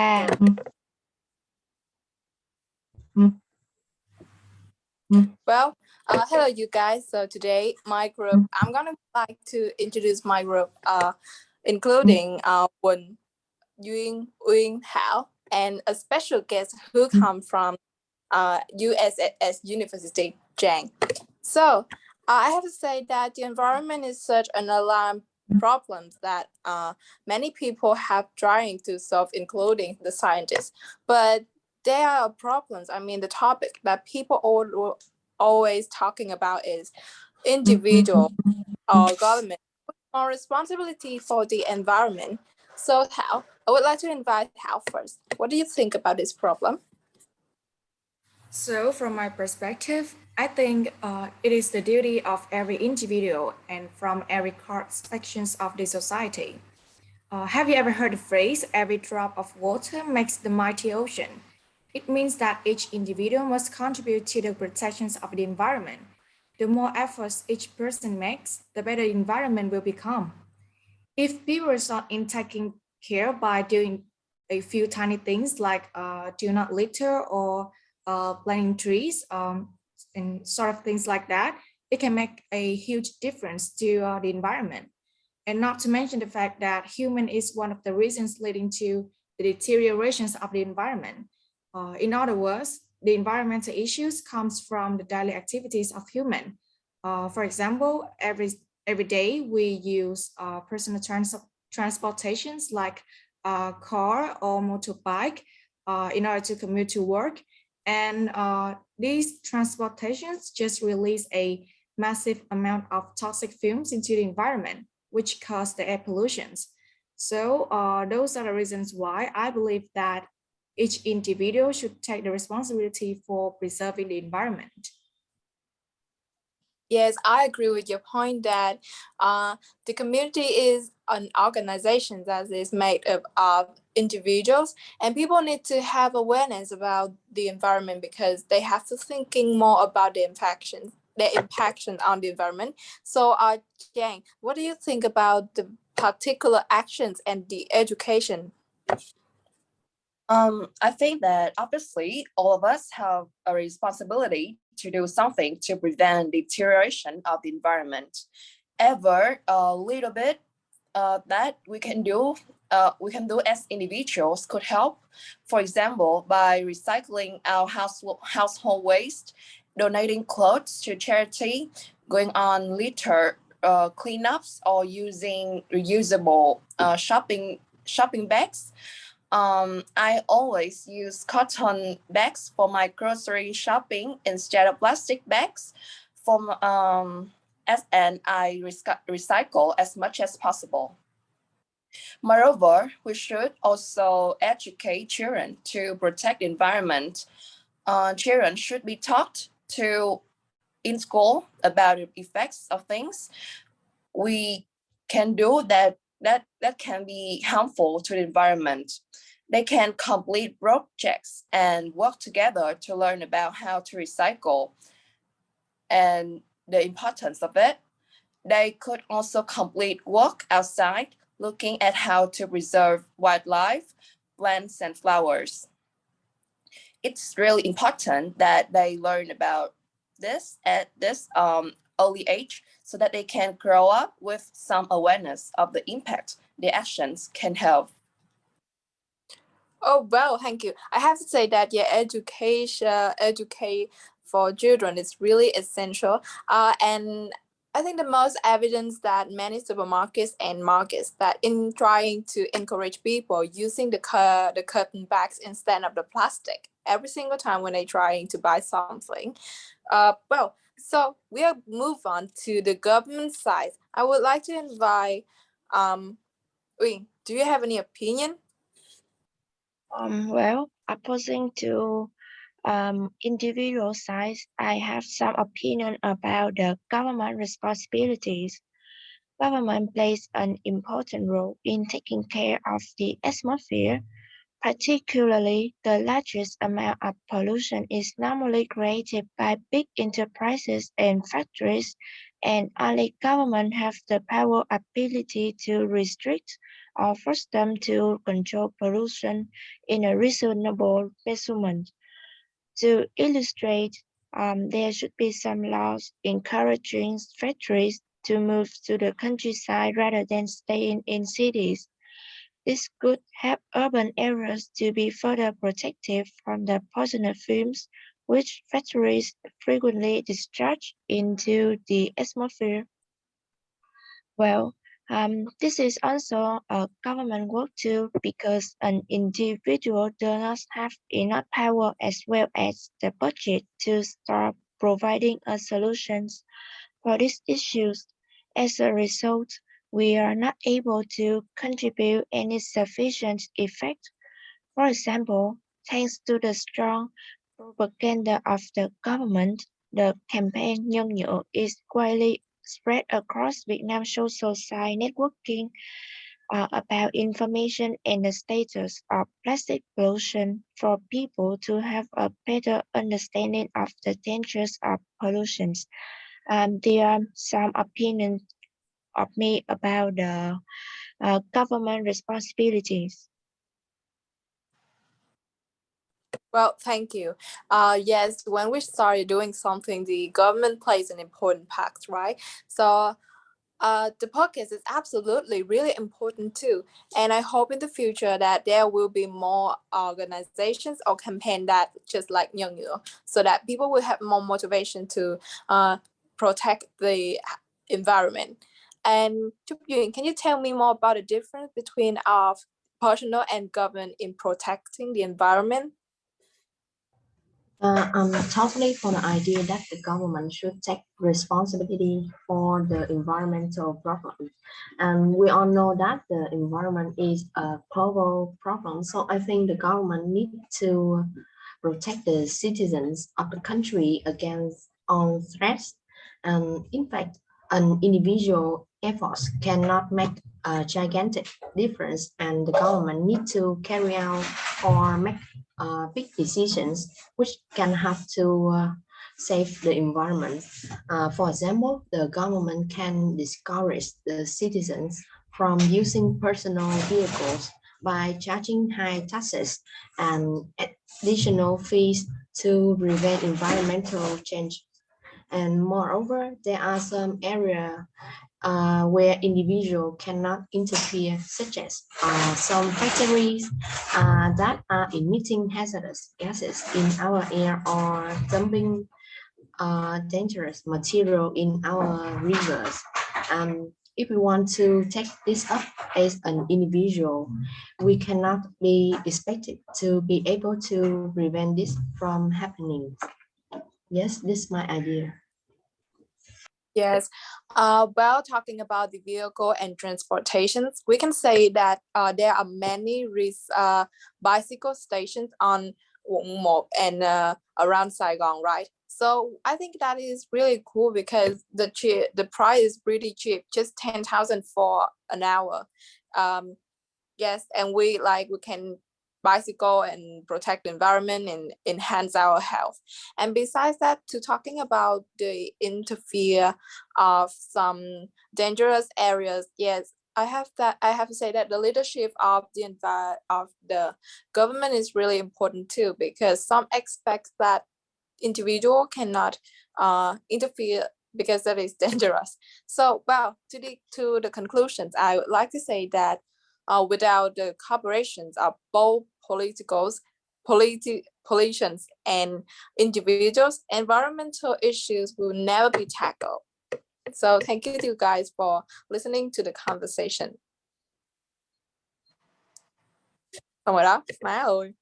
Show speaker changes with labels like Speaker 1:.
Speaker 1: À,
Speaker 2: Well, hello, you guys. So today, my group, I'm gonna like to introduce my group, including Won, Yuen, Uyên, Hao, and a special guest who come from USS University, Jang. So I have to say that the environment is such an alarm problem that many people have trying to solve, including the scientists. But there are problems. I mean, the topic that people always talking about is individual or government or responsibility for the environment. So Hal, I would like to invite Hal first. What do you think about this problem?
Speaker 1: so from my perspective, I think it is the duty of every individual and from every sections of the society. Have you ever heard the phrase, every drop of water makes the mighty ocean? It means that each individual must contribute to the protections of the environment. The more efforts each person makes, the better the environment will become. If people start in taking care by doing a few tiny things like do not litter or planting trees and sort of things like that, it can make a huge difference to the environment. And not to mention the fact that human is one of the reasons leading to the deteriorations of the environment. In other words, the environmental issues comes from the daily activities of human. For example, every day we use personal transportations like car or motorbike in order to commute to work. And these transportations just release a massive amount of toxic fumes into the environment, which cause the air pollutions. So those are the reasons why I believe that each individual should take the responsibility for preserving the environment.
Speaker 2: Yes, I agree with your point that the community is an organization that is made up of individuals, and people need to have awareness about the environment because they have to thinking more about the impact on the environment. So, Jane, what do you think about the particular actions and the education?
Speaker 3: I think that obviously all of us have a responsibility to do something to prevent deterioration of the environment. Ever a little bit that we can do as individuals could help. For example, by recycling our household waste, donating clothes to charity, going on litter cleanups, or using reusable shopping bags. I always use cotton bags for my grocery shopping instead of plastic bags. And I recycle as much as possible. Moreover, we should also educate children to protect the environment. Children should be taught to in school about the effects of things we can do that can be harmful to the environment. They can complete projects and work together to learn about how to recycle and the importance of it. They could also complete work outside, looking at how to preserve wildlife, plants, and flowers. It's really important that they learn about this at this early age so that they can grow up with some awareness of the impact their actions can have.
Speaker 2: Oh well, thank you. I have to say that educate for children is really essential. And I think the most evidence that many supermarkets and markets that in trying to encourage people using the cotton bags instead of the plastic every single time when they trying to buy something. Well, so we'll move on to the government side. I would like to invite Wing, do you have any opinion?
Speaker 4: Well, opposing to individual sides, I have some opinion about the government responsibilities. Government plays an important role in taking care of the atmosphere, particularly the largest amount of pollution is normally created by big enterprises and factories, and only government have the power ability to restrict or force them to control pollution in a reasonable measurement. To illustrate, there should be some laws encouraging factories to move to the countryside rather than staying in cities. This could help urban areas to be further protected from the poisonous fumes which factories frequently discharge into the atmosphere. Well, this is also a government work too because an individual does not have enough power as well as the budget to start providing a solutions for these issues. As a result, we are not able to contribute any sufficient effect. For example, thanks to the strong propaganda of the government, the campaign Nhân Nhựa is widely spread across Vietnam social site networking about information and the status of plastic pollution for people to have a better understanding of the dangers of pollution. There are some opinions of me about the government responsibilities.
Speaker 2: Well, thank you. Yes, when we started doing something, the government plays an important part, right? So the podcast is absolutely really important too. And I hope in the future that there will be more organizations or campaign that just like Nhân Nhựa, so that people will have more motivation to protect the environment. And Trúc Duyên, can you tell me more about the difference between personal and government in protecting the environment?
Speaker 5: I'm totally for the idea that the government should take responsibility for the environmental problem. And we all know that the environment is a global problem. So I think the government needs to protect the citizens of the country against all threats. And in fact, an individual efforts cannot make a gigantic difference, and the government need to carry out or make big decisions which can have to save the environment. For example, the government can discourage the citizens from using personal vehicles by charging high taxes and additional fees to prevent environmental change. And moreover, there are some areas where individuals cannot interfere, such as some factories that are emitting hazardous gases in our air or dumping dangerous material in our rivers. If we want to take this up as an individual, we cannot be expected to be able to prevent this from happening. Yes, this is my idea.
Speaker 2: Yes. While talking about the vehicle and transportations, we can say that there are many bicycle stations on Quận 1 and around Saigon, right? So I think that is really cool because the price is pretty cheap, just 10,000 for an hour. Yes, and we can bicycle and protect the environment and enhance our health. And besides that, to talking about the interfere of some dangerous areas, yes, I have to say that the leadership of the government is really important too, because some expect that individual cannot interfere because that is dangerous. So, well, to the conclusions, I would like to say that without the collaborations of both politicians and individuals, environmental issues will never be tackled. So thank you to you guys for listening to the conversation. Xong rồi đó, má ơi.